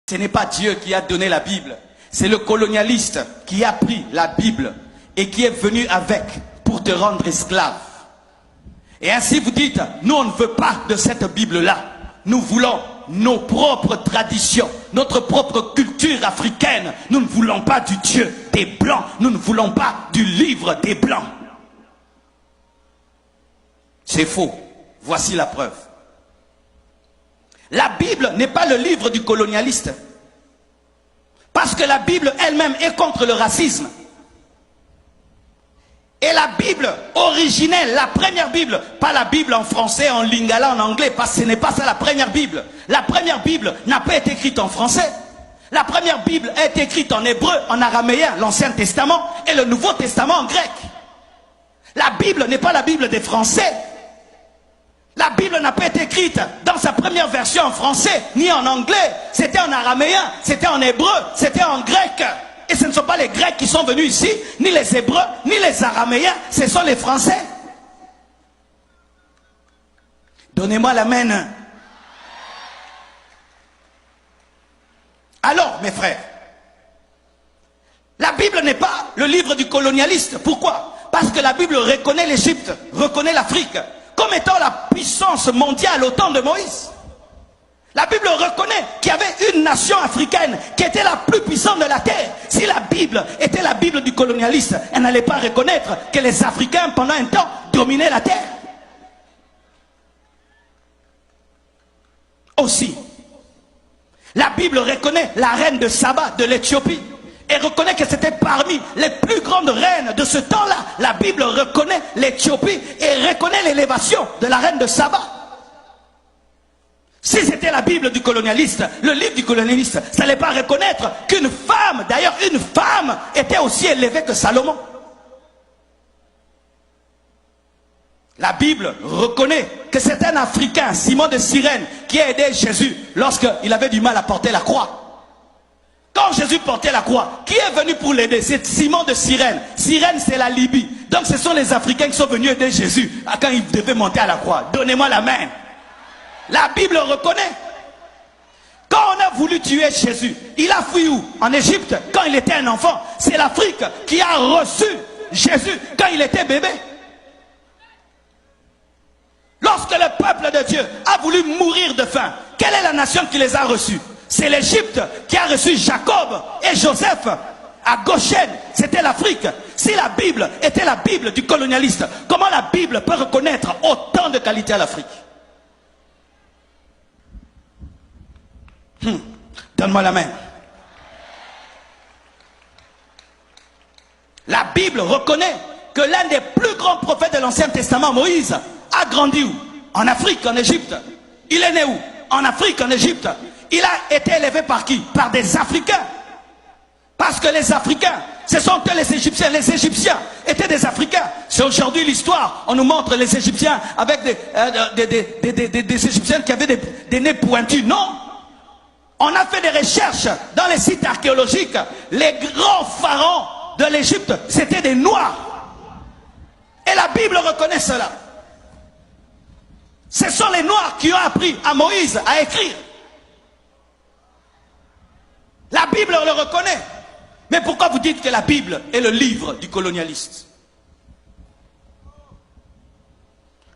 Ce n'est pas Dieu qui a donné la Bible. C'est le colonialiste qui a pris la Bible et qui est venu avec pour te rendre esclave. Et ainsi vous dites, nous on ne veut pas de cette Bible-là. Nous voulons nos propres traditions, notre propre culture africaine. Nous ne voulons pas du Dieu des Blancs. Nous ne voulons pas du livre des Blancs. C'est faux. Voici la preuve. La Bible n'est pas le livre du colonialiste. Parce que la Bible elle-même est contre le racisme. Et la Bible originelle, la première Bible, pas la Bible en français, en lingala, en anglais, parce que ce n'est pas ça la première Bible. La première Bible n'a pas été écrite en français. La première Bible a été écrite en hébreu, en araméen, l'Ancien Testament, et le Nouveau Testament en grec. La Bible n'est pas la Bible des Français. La Bible n'a pas été écrite dans sa première version en français, ni en anglais. C'était en araméen, c'était en hébreu, c'était en grec. Et ce ne sont pas les Grecs qui sont venus ici, ni les Hébreux, ni les Araméens, ce sont les Français. Donnez-moi l'amen. Alors, mes frères, la Bible n'est pas le livre du colonialiste. Pourquoi? Parce que la Bible reconnaît l'Égypte, reconnaît l'Afrique, comme étant la puissance mondiale au temps de Moïse. La Bible reconnaît qu'il y avait une nation africaine qui était la plus puissante de la terre. Si la Bible était la Bible du colonialiste, elle n'allait pas reconnaître que les Africains, pendant un temps, dominaient la terre. Aussi, la Bible reconnaît la reine de Saba de l'Éthiopie et reconnaît que c'était parmi les plus grandes reines de ce temps-là. La Bible reconnaît l'Éthiopie et reconnaît l'élévation de la reine de Saba. Si c'était la Bible du colonialiste, le livre du colonialiste, ça n'allait pas reconnaître qu'une femme, d'ailleurs une femme, était aussi élevée que Salomon. La Bible reconnaît que c'est un Africain, Simon de Cyrène, qui a aidé Jésus lorsqu'il avait du mal à porter la croix. Quand Jésus portait la croix, qui est venu pour l'aider? C'est Simon de Cyrène. Cyrène, c'est la Libye. Donc ce sont les Africains qui sont venus aider Jésus quand il devait monter à la croix. Donnez-moi la main. La Bible reconnaît. Quand on a voulu tuer Jésus, il a fui où? En Égypte, quand il était un enfant. C'est l'Afrique qui a reçu Jésus quand il était bébé. Lorsque le peuple de Dieu a voulu mourir de faim, quelle est la nation qui les a reçus? C'est l'Égypte qui a reçu Jacob et Joseph à Goshen. C'était l'Afrique. Si la Bible était la Bible du colonialiste, comment la Bible peut reconnaître autant de qualités à l'Afrique? Donne-moi la main. La Bible reconnaît que l'un des plus grands prophètes de l'Ancien Testament, Moïse, a grandi où? En Afrique, en Égypte. Il est né où? En Afrique, en Égypte. Il a été élevé par qui? Par des Africains. Parce que les Africains, ce sont eux les Égyptiens. Les Égyptiens étaient des Africains. C'est aujourd'hui l'histoire. On nous montre les Égyptiens avec des Égyptiens qui avaient des nez pointus. Non. On a fait des recherches dans les sites archéologiques. Les grands pharaons de l'Égypte, c'était des Noirs. Et la Bible reconnaît cela. Ce sont les Noirs qui ont appris à Moïse à écrire. La Bible le reconnaît. Mais pourquoi vous dites que la Bible est le livre du colonialiste?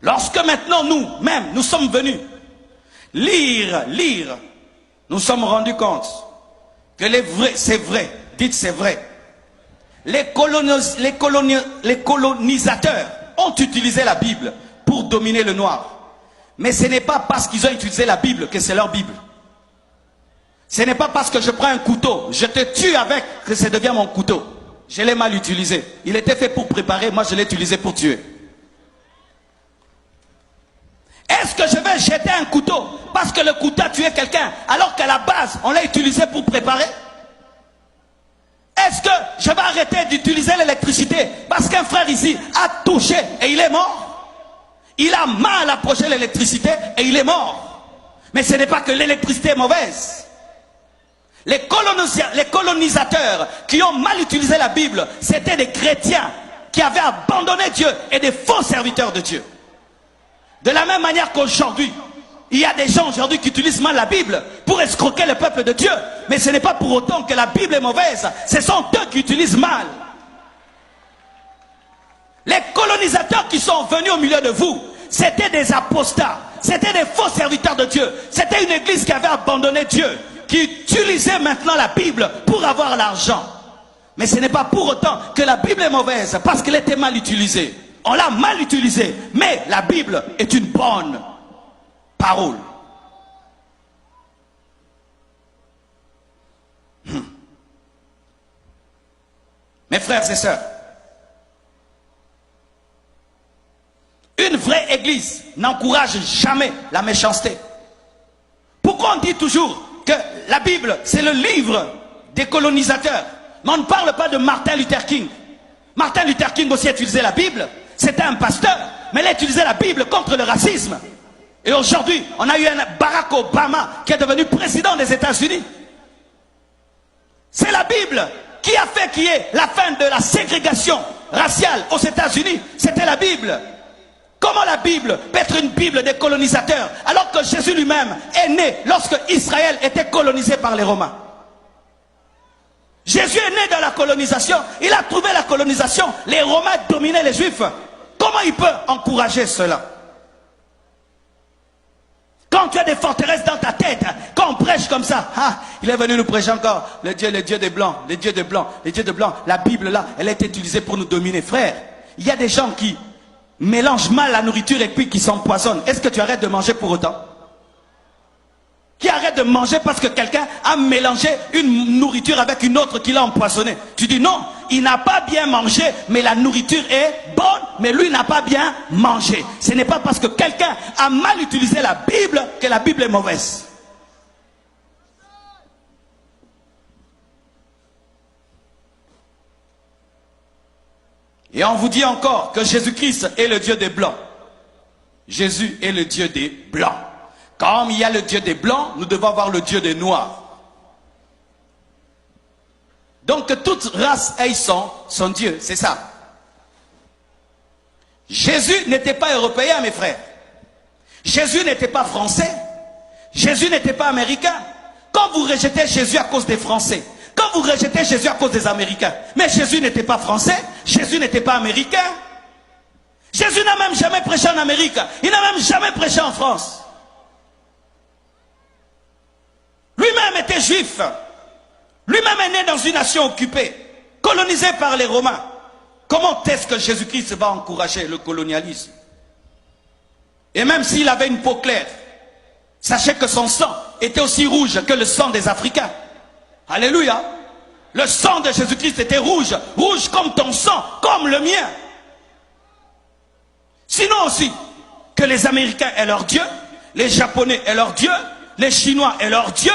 Lorsque maintenant nous-mêmes, nous sommes venus lire, nous sommes rendus compte que c'est vrai, dites c'est vrai. Les colonisateurs ont utilisé la Bible pour dominer le noir. Mais ce n'est pas parce qu'ils ont utilisé la Bible que c'est leur Bible. Ce n'est pas parce que je prends un couteau, je te tue avec, que ça devient mon couteau. Je l'ai mal utilisé. Il était fait pour préparer, moi je l'ai utilisé pour tuer. Est-ce que je vais jeter un couteau parce que le couteau a tué quelqu'un alors qu'à la base on l'a utilisé pour préparer? Est-ce que je vais arrêter d'utiliser l'électricité parce qu'un frère ici a touché et il est mort? Il a mal approché l'électricité et il est mort. Mais ce n'est pas que l'électricité est mauvaise. Les colonisateurs qui ont mal utilisé la Bible, c'était des chrétiens qui avaient abandonné Dieu et des faux serviteurs de Dieu. De la même manière qu'aujourd'hui, Il y a des gens aujourd'hui qui utilisent mal la Bible pour escroquer le peuple de Dieu. Mais ce n'est pas pour autant que la Bible est mauvaise. Ce sont eux qui utilisent mal. Les colonisateurs qui sont venus au milieu de vous, c'était des apostats. C'était des faux serviteurs de Dieu. C'était une église qui avait abandonné Dieu, qui utilisait maintenant la Bible pour avoir l'argent. Mais ce n'est pas pour autant que la Bible est mauvaise, parce qu'elle était mal utilisée. On l'a mal utilisée. Mais la Bible est une bonne parole. Mes frères et sœurs, une vraie église n'encourage jamais la méchanceté. Pourquoi on dit toujours que la Bible, c'est le livre des colonisateurs? Mais on ne parle pas de Martin Luther King. Martin Luther King aussi utilisait la Bible. C'était un pasteur, mais il a utilisé la Bible contre le racisme. Et aujourd'hui, on a eu un Barack Obama qui est devenu président des États-Unis. C'est la Bible qui a fait qu'il y ait la fin de la ségrégation raciale aux États-Unis. C'était la Bible. Comment la Bible peut être une Bible des colonisateurs alors que Jésus lui-même est né lorsque Israël était colonisé par les Romains? Jésus est né dans la colonisation. Il a trouvé la colonisation. Les Romains dominaient les Juifs. Comment il peut encourager cela? Quand tu as des forteresses dans ta tête, quand on prêche comme ça, il est venu nous prêcher encore le Dieu des Blancs, les dieux des Blancs, les dieux de Blancs. La Bible là, elle est utilisée pour nous dominer. Frère, il y a des gens qui mélangent mal la nourriture et puis qui s'empoisonnent. Est-ce que tu arrêtes de manger pour autant? Qui arrête de manger parce que quelqu'un a mélangé une nourriture avec une autre qui l'a empoisonné? Tu dis non, il n'a pas bien mangé, mais la nourriture est bonne, mais lui n'a pas bien mangé. Ce n'est pas parce que quelqu'un a mal utilisé la Bible que la Bible est mauvaise. Et on vous dit encore que Jésus-Christ est le Dieu des Blancs. Jésus est le Dieu des Blancs. Comme il y a le Dieu des Blancs, nous devons avoir le Dieu des Noirs. Donc que toute race ait son Dieu, c'est ça. Jésus n'était pas européen, mes frères. Jésus n'était pas français. Jésus n'était pas américain. Quand vous rejetez Jésus à cause des Français, quand vous rejetez Jésus à cause des Américains, mais Jésus n'était pas français, Jésus n'était pas américain. Jésus n'a même jamais prêché en Amérique. Il n'a même jamais prêché en France. Lui-même était juif. Lui-même est né dans une nation occupée, colonisée par les Romains. Comment est-ce que Jésus-Christ va encourager le colonialisme? Et même s'il avait une peau claire, sachez que son sang était aussi rouge que le sang des Africains. Alléluia. Le sang de Jésus-Christ était rouge, rouge comme ton sang, comme le mien. Sinon aussi, que les Américains aient leur Dieu, les Japonais aient leur Dieu, les Chinois aient leur Dieu.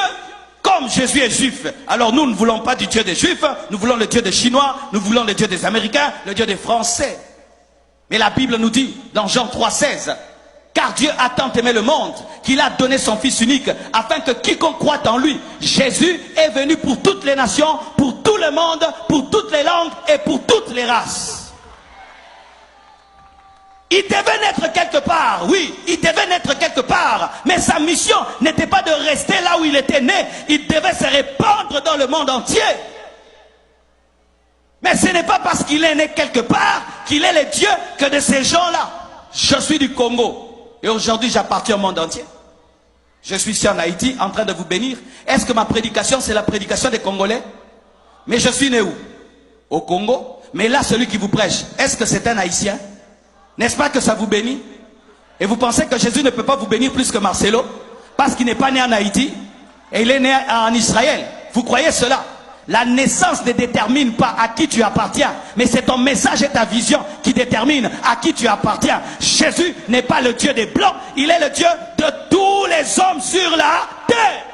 Comme Jésus est juif, alors nous ne voulons pas du Dieu des Juifs, nous voulons le Dieu des Chinois, nous voulons le Dieu des Américains, le Dieu des Français. Mais la Bible nous dit, dans Jean 3,16, car Dieu a tant aimé le monde qu'il a donné son Fils unique, afin que quiconque croit en lui, Jésus est venu pour toutes les nations, pour tout le monde, pour toutes les langues et pour toutes les races. Il devait naître quelque part, oui, il devait naître quelque part, mais sa mission n'était pas de rester là où il était né, il devait se répandre dans le monde entier. Mais ce n'est pas parce qu'il est né quelque part qu'il est le Dieu que de ces gens-là. Je suis du Congo et aujourd'hui j'appartiens au monde entier. Je suis ici en Haïti en train de vous bénir. Est-ce que ma prédication c'est la prédication des Congolais? Mais je suis né où? Au Congo. Mais là celui qui vous prêche, est-ce que c'est un Haïtien? N'est-ce pas que ça vous bénit? Et vous pensez que Jésus ne peut pas vous bénir plus que Marcelo? Parce qu'il n'est pas né en Haïti et il est né en Israël. Vous croyez cela? La naissance ne détermine pas à qui tu appartiens, mais c'est ton message et ta vision qui déterminent à qui tu appartiens. Jésus n'est pas le Dieu des Blancs, il est le Dieu de tous les hommes sur la terre.